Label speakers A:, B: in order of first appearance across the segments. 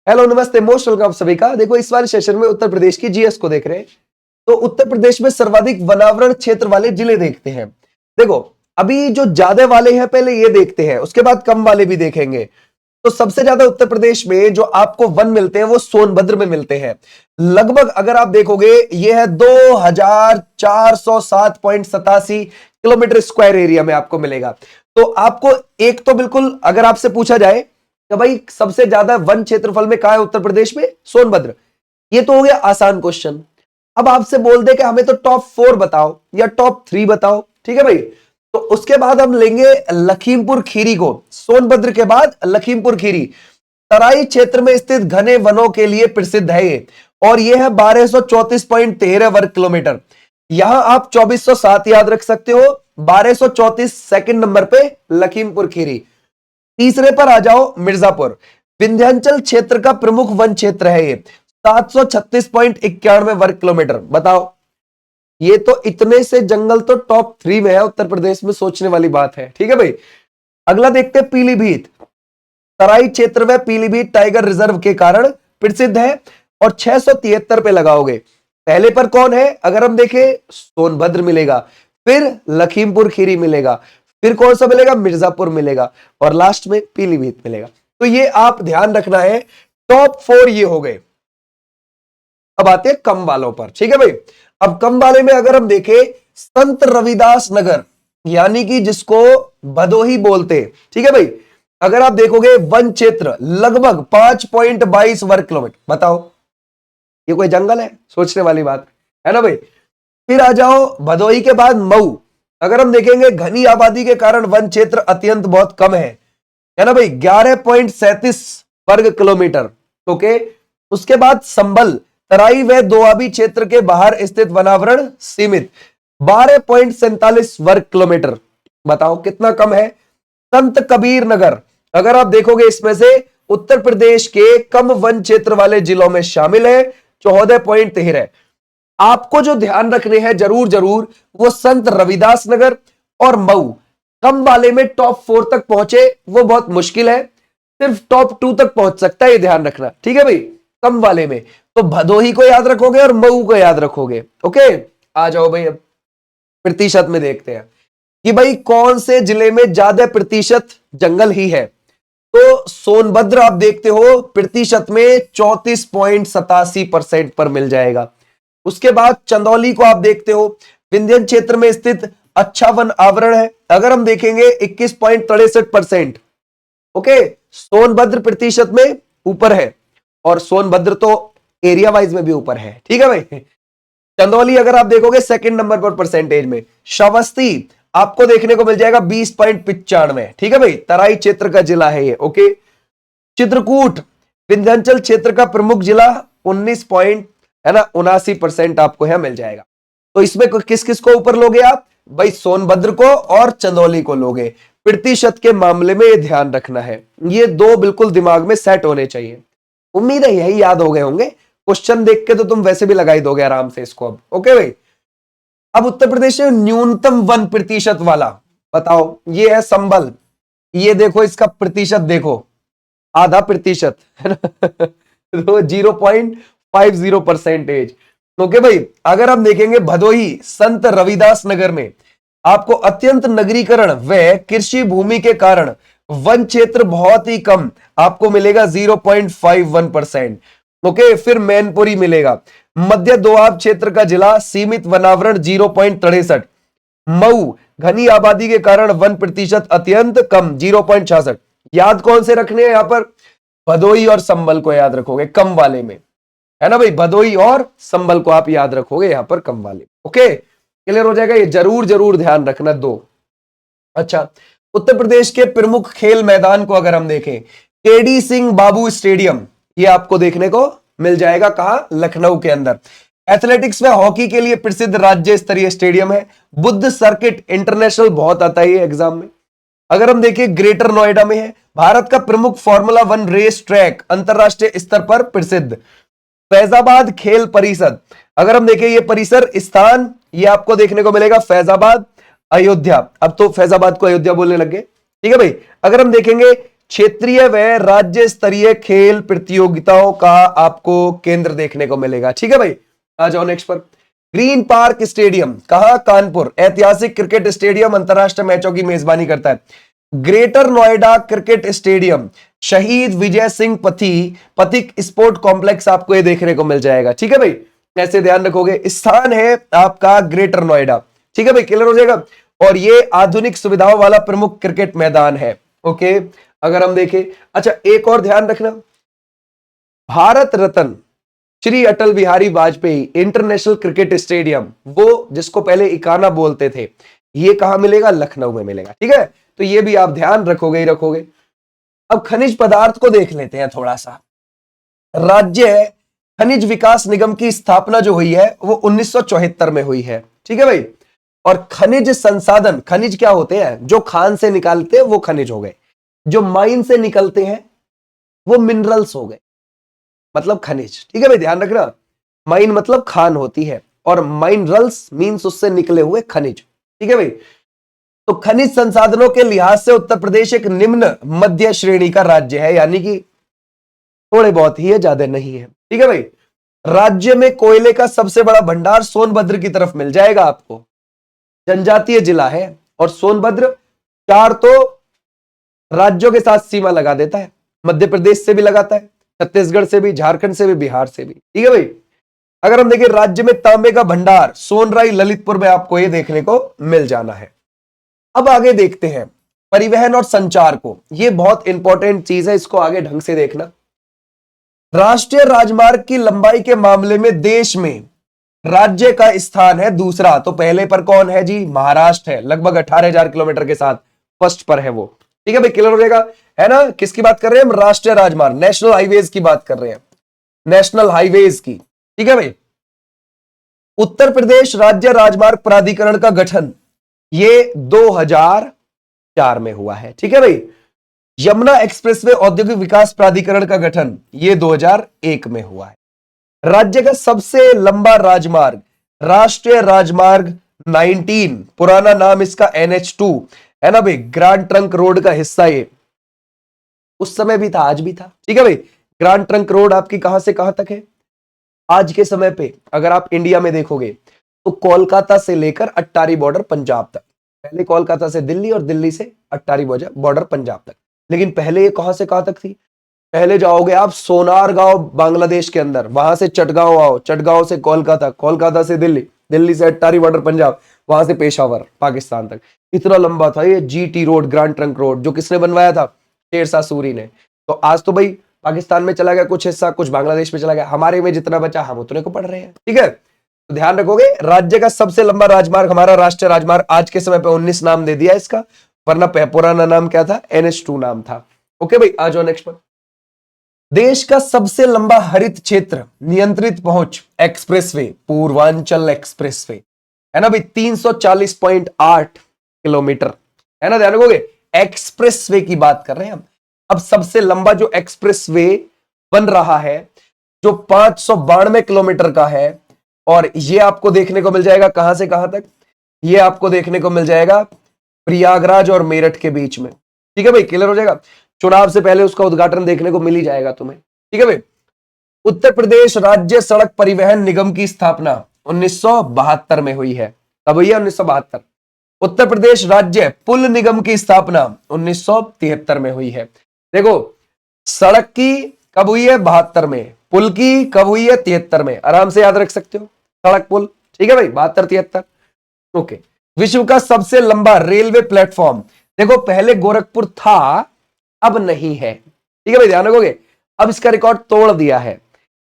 A: Hello नमस्ते, most welcome सभी का। देखो इस वाले सेशन में उत्तर प्रदेश की जीएस को देख रहे हैं। तो उत्तर प्रदेश में सर्वाधिक वनावरण क्षेत्र वाले जिले देखते हैं। देखो अभी जो ज्यादा वाले हैं पहले ये देखते हैं, उसके बाद कम वाले भी देखेंगे। तो सबसे ज्यादा उत्तर प्रदेश में जो आपको वन मिलते हैं वो सोनभद्र में मिलते हैं। लगभग अगर आप देखोगे ये है 2407.87 किलोमीटर स्क्वायर एरिया में आपको मिलेगा। तो आपको एक तो बिल्कुल अगर आपसे पूछा जाए कि भाई सबसे ज्यादा वन क्षेत्रफल में कहां है उत्तर प्रदेश में, सोनभद्र, ये तो हो गया आसान क्वेश्चन। अब आपसे बोल दे कि हमें तो टॉप 4 बताओ या टॉप 3 बताओ, ठीक है भाई। तो उसके बाद हम लेंगे लखीमपुर खीरी को, सोनभद्र के बाद लखीमपुर खीरी तराई क्षेत्र में स्थित घने वनों के लिए प्रसिद्ध है ये, और ये है 1234.13 वर्ग किलोमीटर। यहां आप 2407 याद रख सकते हो, 1234 सेकंड नंबर पे लखीमपुर खीरी। तीसरे पर आ जाओ मिर्जापुर, विंध्याचल क्षेत्र का प्रमुख वन क्षेत्र है ये, 736.91 वर्ग किलोमीटर। बताओ, ये तो इतने से जंगल तो टॉप 3 में है उत्तर प्रदेश में, सोचने वाली बात है, ठीक है भाई। अगला देखते हैं पीलीभीत, तराई क्षेत्र में पीलीभीत टाइगर रिजर्व के कारण प्रसिद्ध है और 673 पे लगाओगे। पहले पर कौन है अगर हम देखें, सोनभद्र मिलेगा, फिर लखीमपुर खीरी मिलेगा, फिर कौन सा मिलेगा, मिर्जापुर मिलेगा, और लास्ट में पीलीभीत मिलेगा। तो ये आप ध्यान रखना है, टॉप 4 ये हो गए। अब आते हैं कम वालों पर, ठीक है भाई। अब कम वाले में अगर हम देखें, संत रविदास नगर यानी कि जिसको भदोही बोलते, ठीक है भाई। अगर आप देखोगे वन क्षेत्र लगभग 5.22 वर्ग किलोमीटर। बताओ, ये कोई जंगल है? सोचने वाली बात है ना भाई। फिर आ जाओ भदोही के बाद मऊ, अगर हम देखेंगे घनी आबादी के कारण वन क्षेत्र अत्यंत बहुत कम है ना भाई, 11.37 वर्ग किलोमीटर। ओके, उसके बाद संभल, तराई व दोआबी क्षेत्र के बाहर स्थित वनावरण सीमित, 12.47 वर्ग किलोमीटर। बताओ कितना कम है। संत कबीर नगर, अगर आप देखोगे इसमें से उत्तर प्रदेश के कम वन क्षेत्र वाले जिलों में शामिल है, 14.13। आपको जो ध्यान रखने हैं जरूर जरूर वो संत रविदास नगर और मऊ। कम वाले में टॉप 4 तक पहुंचे वो बहुत मुश्किल है, सिर्फ टॉप 2 तक पहुंच सकता है, ये ध्यान रखना, ठीक है भाई। कम वाले में तो भदोही को याद रखोगे और मऊ को याद रखोगे। ओके, आ जाओ भाई, अब प्रतिशत में देखते हैं कि भाई कौन से जिले में ज्यादा प्रतिशत जंगल ही है। तो सोनभद्र आप देखते हो प्रतिशत में 34.87% पर मिल जाएगा। उसके बाद चंदौली को आप देखते हो, विंध्यन क्षेत्र में स्थित अच्छा वन आवरण है, अगर हम देखेंगे 21.63%। ओके, सोनभद्र प्रतिशत में ऊपर है, और सोनभद्र तो एरिया वाइज में भी ऊपर है, ठीक है भाई। चंदौली अगर आप देखोगे सेकंड नंबर पर परसेंटेज में। श्रावस्ती आपको देखने को मिल जाएगा 20.95, ठीक है भाई, तराई क्षेत्र का जिला है ये। ओके, चित्रकूट विंध्याचल क्षेत्र का प्रमुख जिला 79% आपको यहां मिल जाएगा। तो इसमें किस किस को ऊपर लोगे आप भाई, सोनभद्र को और चंदौली को लोगे। प्रतिशत के मामले में ये ध्यान रखना है, ये दो बिल्कुल दिमाग में सेट होने चाहिए। उम्मीद है यही याद हो गए होंगे, क्वेश्चन देख के तो तुम वैसे भी लगाई दोगे आराम से इसको अब। ओके भाई, अब उत्तर प्रदेश में न्यूनतम वन प्रतिशत वाला बताओ, ये है संभल। ये देखो इसका प्रतिशत देखो, आधा प्रतिशत है ना, तो 0.50%। ओके भाई, अगर हम देखेंगे भदोही संत रविदास नगर में आपको अत्यंत नगरीकरण व कृषि भूमि के कारण वन क्षेत्र बहुत ही कम आपको मिलेगा, 0.51%। ओके, फिर मैनपुरी मिलेगा, मध्य दोआब क्षेत्र का जिला, सीमित वनावरण 0.63। मऊ घनी आबादी के कारण वन प्रतिशत अत्यंत कम, 0.66। याद कौन से रखने हैं यहां पर, भदोही और संभल को याद रखोगे कम वाले में, है ना भाई। भदोही और संभल को आप याद रखोगे यहां पर कम वाले। ओके, क्लियर हो जाएगा, ये जरूर जरूर ध्यान रखना दो। अच्छा, उत्तर प्रदेश के प्रमुख खेल मैदान को अगर हम देखें, केडी सिंह बाबू स्टेडियम, ये आपको देखने को मिल जाएगा कहां, लखनऊ के अंदर। एथलेटिक्स में हॉकी के लिए प्रसिद्ध राज्य स्तरीय स्टेडियम है। बुद्ध सर्किट इंटरनेशनल बहुत आता है ये एग्जाम में। अगर हम देखें ग्रेटर नोएडा में है। भारत का प्रमुख फार्मूला 1 रेस ट्रैक अंतरराष्ट्रीय स्तर पर प्रसिद्ध। फैजाबाद खेल परिषद, अगर हम देखें ये परिसर स्थान, ये आपको देखने को मिलेगा फैजाबाद, अयोध्या। अब तो फैजाबाद को अयोध्या बोलने लग गए, ठीक है भाई। अगर हम देखेंगे क्षेत्रीय व राज्य स्तरीय खेल प्रतियोगिताओं का आपको केंद्र देखने को मिलेगा। ठीक है भाई, आ जाओ नेक्स्ट पर। ग्रीन पार्क स्टेडियम कहां? कानपुर। ऐतिहासिक क्रिकेट स्टेडियम अंतरराष्ट्रीय मैचों की मेजबानी करता है। ग्रेटर नोएडा क्रिकेट स्टेडियम शहीद विजय सिंह पथिक स्पोर्ट कॉम्प्लेक्स आपको ये देखने को मिल जाएगा। ठीक है भाई, ऐसे ध्यान रखोगे। स्थान है आपका ग्रेटर नोएडा। ठीक है भाई, क्लियर हो जाएगा। और ये आधुनिक सुविधाओं वाला प्रमुख क्रिकेट मैदान है। ओके, अगर हम देखें, अच्छा एक और ध्यान रखना, Bharat Ratna Shri Atal Bihari Vajpayee international cricket stadium, वो जिसको पहले इकाना बोलते थे, ये कहां मिलेगा? लखनऊ में मिलेगा। ठीक है, तो ये भी आप ध्यान रखोगे ही रखोगे। अब खनिज पदार्थ को देख लेते हैं थोड़ा सा। राज्य खनिज विकास निगम की स्थापना जो हुई है वो 1974 में हुई है। ठीक है भाई, और खनिज संसाधन, खनिज क्या होते हैं? जो खान से निकालते हैं वो खनिज हो गए, जो माइन से निकलते हैं वो मिनरल्स हो गए, मतलब खनिज। ठीक है भाई, ध्यान रखना, माइन मतलब खान होती है और माइनरल्स मींस उससे निकले हुए खनिज। ठीक है भाई, तो खनिज संसाधनों के लिहाज से उत्तर प्रदेश एक निम्न मध्य श्रेणी का राज्य है, यानी कि थोड़े बहुत ही है, ज्यादा नहीं है। ठीक है भाई, राज्य में कोयले का सबसे बड़ा भंडार सोनभद्र की तरफ मिल जाएगा आपको। जनजातीय जिला है और सोनभद्र 4 तो राज्यों के साथ सीमा लगा देता है, मध्य प्रदेश से भी लगाता है, छत्तीसगढ़ से भी, झारखंड से भी, बिहार से भी। ठीक है भाई, अगर हम देखें राज्य में तांबे का भंडार सोनराई ललितपुर में आपको ये देखने को मिल जाना है। अब आगे देखते हैं परिवहन और संचार को, ये बहुत इंपॉर्टेंट चीज है, इसको आगे ढंग से देखना। राष्ट्रीय राजमार्ग की लंबाई के मामले में देश में राज्य का स्थान है दूसरा। तो पहले पर कौन है जी? महाराष्ट्र है, लगभग 18,000 किलोमीटर के साथ फर्स्ट पर है वो। ठीक है भाई, क्लियर हो जाएगा, है ना? किसकी बात कर रहे हैं हम? राष्ट्रीय राजमार्ग, नेशनल हाईवेज की बात कर रहे हैं, नेशनल हाईवेज की। ठीक है भाई, उत्तर प्रदेश राज्य राजमार्ग प्राधिकरण का गठन ये 2004 में हुआ है। ठीक है भाई, यमुना एक्सप्रेसवे औद्योगिक विकास प्राधिकरण का गठन ये 2001 में हुआ है। राज्य का सबसे लंबा राजमार्ग राष्ट्रीय राजमार्ग 19, पुराना नाम इसका NH2 है ना भाई, ग्रांड ट्रंक रोड का हिस्सा ये उस समय भी था, आज भी था। ठीक है भाई, ग्रांड ट्रंक रोड आपकी कहां से कहां तक है? आज के समय पे अगर आप इंडिया में देखोगे तो कोलकाता से लेकर अट्टारी बॉर्डर पंजाब तक, पहले कोलकाता से दिल्ली और दिल्ली से अट्टारी बॉर्डर पंजाब तक, लेकिन पहले ये कहां से कहां तक थी? पहले जाओगे आप सोनार गांव बांग्लादेश के अंदर, वहां से चटगांव आओ, चटगांव से कोलकाता, कोलकाता से दिल्ली, दिल्ली से अट्टारी बॉर्डर पंजाब, वहां से पेशावर पाकिस्तान तक। इतना लंबा था ये GT road, grand trunk road, जो किसने बनवाया था? शेरशाह सूरी ने। तो आज तो भाई पाकिस्तान में चला गया कुछ हिस्सा, कुछ बांग्लादेश में चला गया, हमारे में जितना बचा हम उतने को पढ़ रहे हैं। ठीक है, तो ध्यान रखोगे, राज्य का सबसे लंबा राजमार्ग हमारा राष्ट्रीय राजमार्ग, आज के समय पे 19 नाम दे दिया इसका, वरना पुराना नाम क्या था? NH2 नाम था। ओके भाई, आ जाओ नेक्स्ट पर। देश का सबसे लंबा हरित क्षेत्र नियंत्रित पहुंच एक्सप्रेसवे पूर्वांचल एक्सप्रेसवे है ना भाई, 340.8 किलोमीटर है ना, ध्यान रखोगे। एक्सप्रेसवे की बात कर रहे हैं हम। अब सबसे लंबा जो एक्सप्रेसवे बन रहा है जो 592 किलोमीटर का है, और ये आपको देखने को मिल जाएगा कहां से कहां तक? ये आपको देखने को मिल जाएगा प्रयागराज और मेरठ के बीच में। ठीक है भाई, क्लियर हो जाएगा। चुनाव से पहले उसका उद्घाटन देखने को मिल ही जाएगा तुम्हें। ठीक है भाई, उत्तर प्रदेश राज्य सड़क परिवहन निगम की स्थापना 1972 में हुई है। कब हुई है? 1972। उत्तर प्रदेश राज्य पुल निगम की स्थापना 1973 में हुई है। देखो, सड़क की कब हुई है? 72 में। पुल की कब हुई है? 73 में। आराम से याद रख सकते हो, सड़क पुल। ठीक है भाई, 72 73। ओके, विश्व का सबसे लंबा रेलवे प्लेटफॉर्म, देखो पहले गोरखपुर था, अब नहीं है। ठीक है भाई, ध्यान रखोगे, अब इसका रिकॉर्ड तोड़ दिया है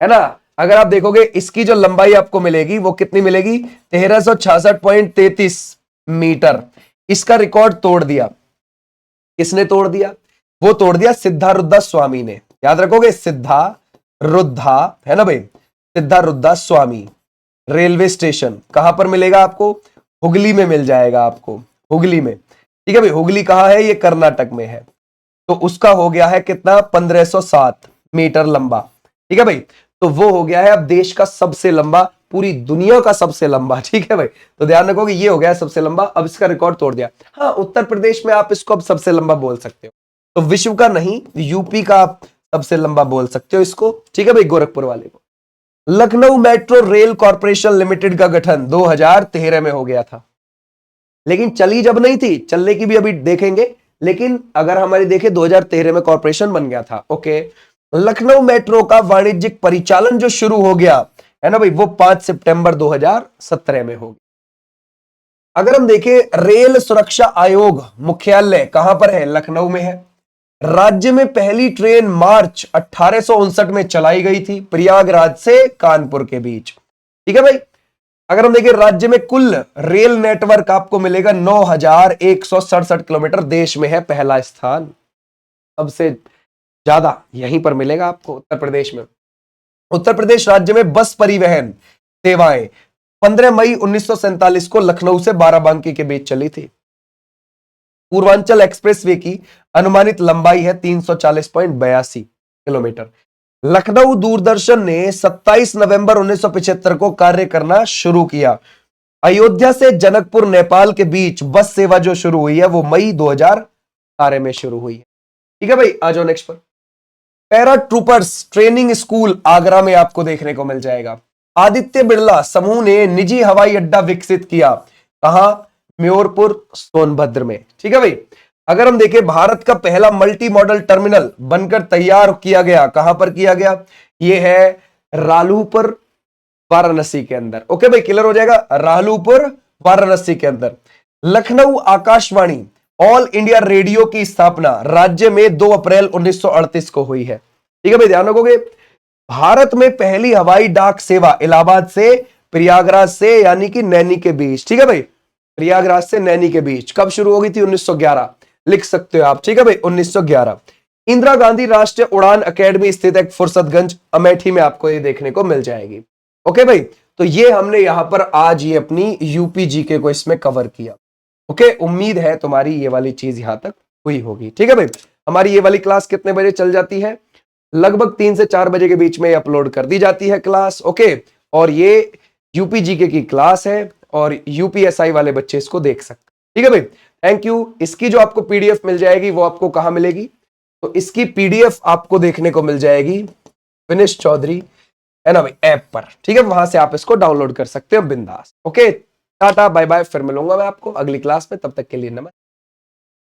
A: ना। अगर आप देखोगे इसकी जो लंबाई आपको मिलेगी वो कितनी मिलेगी? 1366.33 मीटर। इसका रिकॉर्ड तोड़ दिया, किसने तोड़ दिया? वो तोड़ दिया सिद्धारुद्धा स्वामी ने। याद रखोगे, सिद्धारुद्धा है ना भाई, सिद्धारुद्धा स्वामी। रेलवे स्टेशन कहां पर मिलेगा आपको? हुगली में मिल जाएगा आपको, हुगली में। ठीक है भाई, हुगली कहां है? ये कर्नाटक में है। तो उसका हो गया है कितना? 1507 मीटर लंबा। ठीक है भाई, तो वो हो गया है अब देश का सबसे लंबा, पूरी दुनिया का सबसे लंबा। ठीक है भाई, तो ध्यान रखोगे ये हो गया सबसे लंबा, अब इसका रिकॉर्ड तोड़ दिया। हाँ, उत्तर प्रदेश में आप इसको अब सबसे लंबा बोल सकते हो। तो विश्व का नहीं, यूपी का आप सबसे लंबा बोल सकते हो इसको, ठीक है भाई, गोरखपुर वाले को। Lucknow metro rail corporation limited का गठन 2013 में हो गया था, लेकिन चली जब नहीं थी, चलने की भी अभी देखेंगे, लेकिन अगर हमारी देखें 2013 में कॉर्पोरेशन बन गया था। ओके, लखनऊ मेट्रो का वाणिज्यिक परिचालन जो शुरू हो गया है ना भाई, वो 5 सितंबर 2017 में हो गया। अगर हम देखें रेल सुरक्षा आयोग मुख्यालय कहां पर है, लखनऊ में है। राज्य में पहली ट्रेन मार्च 1859 में चलाई गई थी प्रयागराज से कानपुर के बीच, ठीक है भाई। अगर हम देखें राज्य में कुल रेल नेटवर्क आपको मिलेगा 9167 किलोमीटर, देश में है पहला स्थान, सबसे ज्यादा यहीं पर मिलेगा आपको उत्तर प्रदेश में। उत्तर प्रदेश राज्य में बस परिवहन सेवाएं 15 मई 1947 को लखनऊ से बाराबंकी के बीच चली थी। पूर्वांचल एक्सप्रेसवे की अनुमानित लंबाई है 340.82 किलोमीटर। लखनऊ दूरदर्शन ने 27 नवंबर 1975 को कार्य करना शुरू किया। अयोध्या से जनकपुर नेपाल के बीच बस सेवा जो शुरू हुई है वो मई 2018 में शुरू हुई है, ठीक है भाई। आ जाओ नेक्स्ट पर। Para troopers training school Agra में आपको देखने को मिल जाएगा। आदित्य बिरला समूह ने निजी हवाई अड्डा विकसित किया, कहां, म्योरपुर सोनभद्र में, ठीक है भाई। अगर हम देखें भारत का पहला मल्टी मॉडल टर्मिनल बनकर तैयार किया गया, कहां पर किया गया, यह है रालूपुर वाराणसी के अंदर। ओके भाई, क्लियर हो जाएगा, रालूपुर वाराणसी के अंदर। Lucknow Akashvani all India radio की स्थापना राज्य में 2 अप्रैल 1938 को हुई है, ठीक है भाई, ध्यान रखोगे। भारत में पहली हवाई डाक सेवा इलाहाबाद से प्रयागराज से यानी कि नैनी के बीच, ठीक है भाई, प्रयागराज से नैनी के बीच कब शुरू हो गई थी, 1911 लिख सकते हो आप, ठीक है भाई, 1911। इंदिरा गांधी राष्ट्रीय उड़ान अकेडमी स्थित एक फुर्सतगंज अमेठी में आपको ये देखने को मिल जाएगी। ओके भाई, तो ये हमने यहां पर आज ये अपनी यूपी जीके को इसमें कवर किया। ओके, उम्मीद है तुम्हारी ये वाली चीज यहां तक हुई होगी, ठीक है भाई। हमारी ये वाली क्लास कितने बजे चल जाती है, लगभग 3 से 4 बजे के बीच में अपलोड कर दी जाती है क्लास। ओके, और ये यूपी जीके की क्लास है और यूपीएसआई वाले बच्चे इसको देख सकते हैं, ठीक है भाई। Thank you. इसकी जो आपको पीडीएफ मिल जाएगी वो आपको कहां मिलेगी, तो इसकी पीडीएफ आपको देखने को मिल जाएगी विनेश चौधरी है ना भाई ऐप पर, ठीक है, वहां से आप इसको डाउनलोड कर सकते हो बिंदास। ओके, टाटा बाय बाय, फिर मिलूंगा मैं आपको अगली क्लास में, तब तक के लिए नमस्कार।